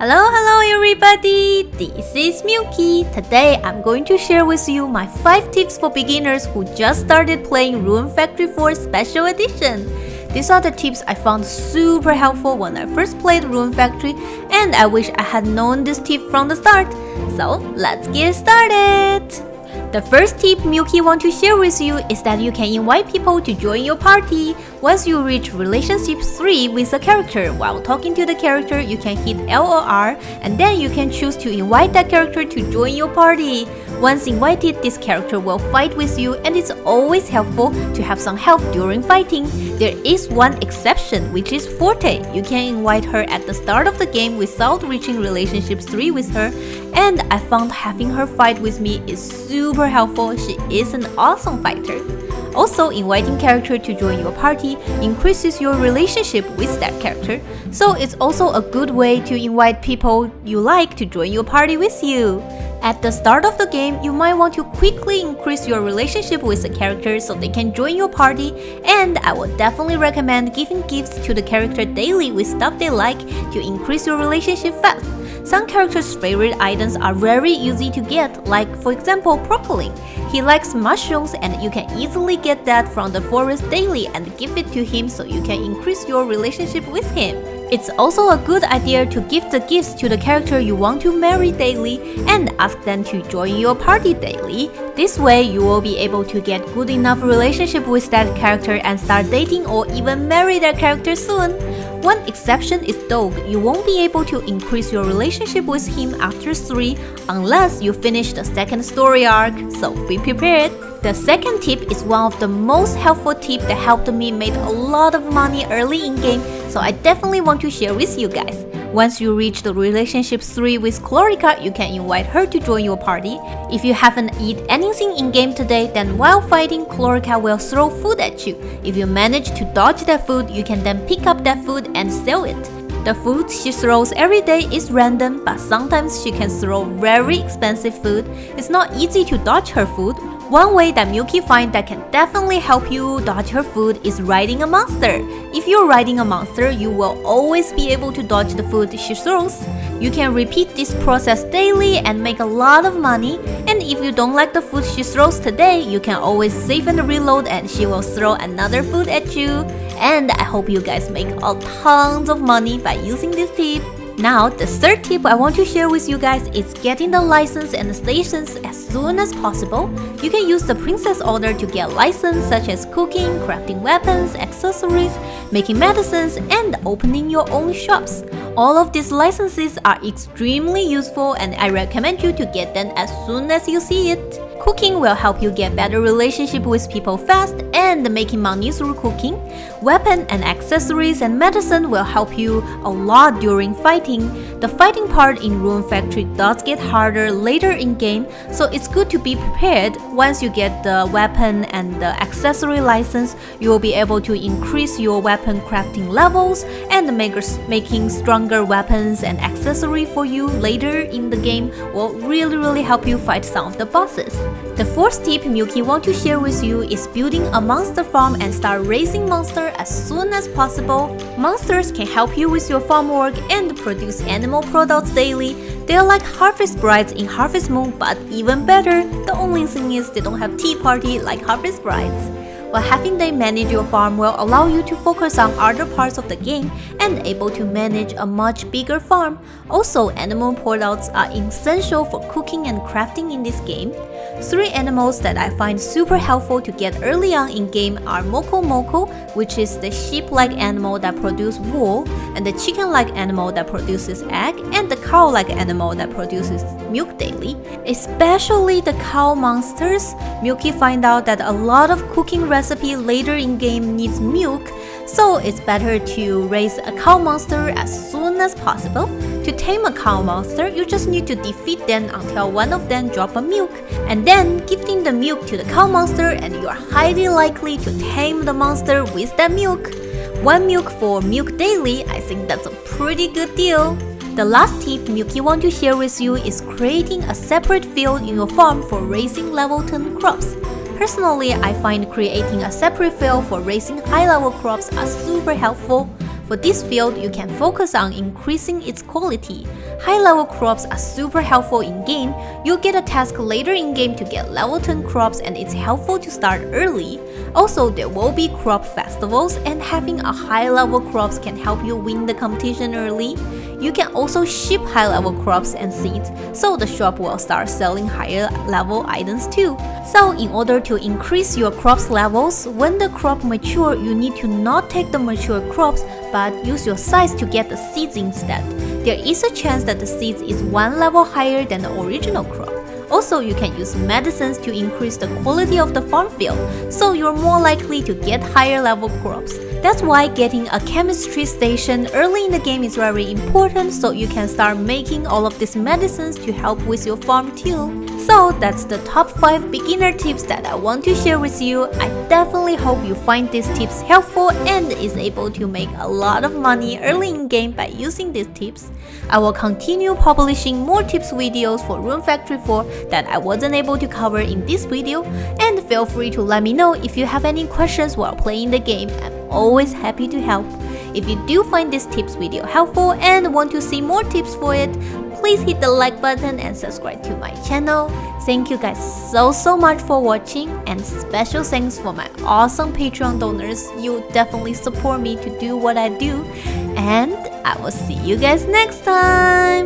Hello everybody, this is Milkyt. Today I'm going to share with you my 5 tips for beginners who just started playing Rune Factory 4 Special Edition. These are the tips I found super helpful when I first played Rune Factory, and I wish I had known this tip from the start. So let's get started! The first tip Milkyt wants to share with you is that you can invite people to join your party. Once you reach relationship 3 with a character, while talking to the character, you can hit L or R, and then you can choose to invite that character to join your party. Once invited, this character will fight with you, and it's always helpful to have some help during fighting. There is one exception, which is Forte. You can invite her at the start of the game without reaching relationship 3 with her, and I found having her fight with me is super helpful. She is an awesome fighter. Also, inviting character to join your party increases your relationship with that character, so it's also a good way to invite people you like to join your party with you. At the start of the game, you might want to quickly increase your relationship with the character so they can join your party, and I would definitely recommend giving gifts to the character daily with stuff they like to increase your relationship fast. Some characters' favorite items are very easy to get, like for example Propoling. He likes mushrooms, and you can easily get that from the forest daily and give it to him so you can increase your relationship with him. It's also a good idea to give the gifts to the character you want to marry daily and ask them to join your party daily. This way you will be able to get good enough relationship with that character and start dating or even marry that character soon. One exception is Dog. You won't be able to increase your relationship with him after 3 unless you finish the second story arc, so be prepared. The second tip is one of the most helpful tips that helped me make a lot of money early in game, so I definitely want to share with you guys. Once you reach the relationship 3 with Chlorica, you can invite her to join your party. If you haven't eaten anything in game today, then while fighting, Chlorica will throw food at you. If you manage to dodge that food, you can then pick up that food and sell it. The food she throws every day is random, but sometimes she can throw very expensive food. It's not easy to dodge her food. One way that Milkyt finds that can definitely help you dodge her food is riding a monster. If you're riding a monster, you will always be able to dodge the food she throws. You can repeat this process daily and make a lot of money. And if you don't like the food she throws today, you can always save and reload and she will throw another food at you. And I hope you guys make a tons of money by using this tip. Now, the third tip I want to share with you guys is getting the license and the stations as soon as possible. You can use the princess order to get license such as cooking, crafting weapons, accessories, making medicines, and opening your own shops. All of these licenses are extremely useful, and I recommend you to get them as soon as you see it. Cooking will help you get better relationship with people fast and making money through cooking. Weapon and accessories and medicine will help you a lot during fighting. The fighting part in Rune Factory does get harder later in game, so it's good to be prepared. Once you get the weapon and the accessory license, you will be able to increase your weapon crafting levels and making stronger weapons and accessory for you later in the game will really help you fight some of the bosses. The fourth tip Milkyt wants to share with you is building a monster farm and start raising monsters as soon as possible. Monsters can help you with your farm work and produce animal products daily. They are like harvest brides in Harvest Moon, but even better. The only thing is they don't have tea party like harvest brides. While having them manage your farm will allow you to focus on other parts of the game and able to manage a much bigger farm. Also, animal products are essential for cooking and crafting in this game. 3 animals that I find super helpful to get early on in game are Moko, which is the sheep-like animal that produces wool, and the chicken-like animal that produces egg, and the cow-like animal that produces milk daily. Especially the cow monsters, Milkyt find out that a lot of cooking recipes later in game needs milk, so it's better to raise a cow monster as soon as possible. To tame a cow monster, you just need to defeat them until one of them drop a milk, and then gifting the milk to the cow monster, and you are highly likely to tame the monster with that milk. 1 milk for milk daily, I think that's a pretty good deal. The last tip Milkyt wants to share with you is creating a separate field in your farm for raising level 10 crops. Personally, I find creating a separate field for raising high-level crops are super helpful. For this field, you can focus on increasing its quality. High-level crops are super helpful in-game. You'll get a task later in-game to get level 10 crops, and it's helpful to start early. Also, there will be crop festivals, and having a high-level crops can help you win the competition early. You can also ship high-level crops and seeds, so the shop will start selling higher-level items too. So in order to increase your crops levels, when the crop mature, you need to not take the mature crops, but use your size to get the seeds instead. There is a chance that the seeds is one level higher than the original crop. Also, you can use medicines to increase the quality of the farm field, so you're more likely to get higher level crops. That's why getting a chemistry station early in the game is very important, so you can start making all of these medicines to help with your farm too. So that's the top 5 beginner tips that I want to share with you. I definitely hope you find these tips helpful and is able to make a lot of money early in game by using these tips. I will continue publishing more tips videos for Rune Factory 4 that I wasn't able to cover in this video, and feel free to let me know if you have any questions while playing the game. I'm always happy to help. If you do find this tips video helpful and want to see more tips for it, please hit the like button and subscribe to my channel. Thank you guys so much for watching, and special thanks for my awesome Patreon donors. You definitely support me to do what I do, and I will see you guys next time.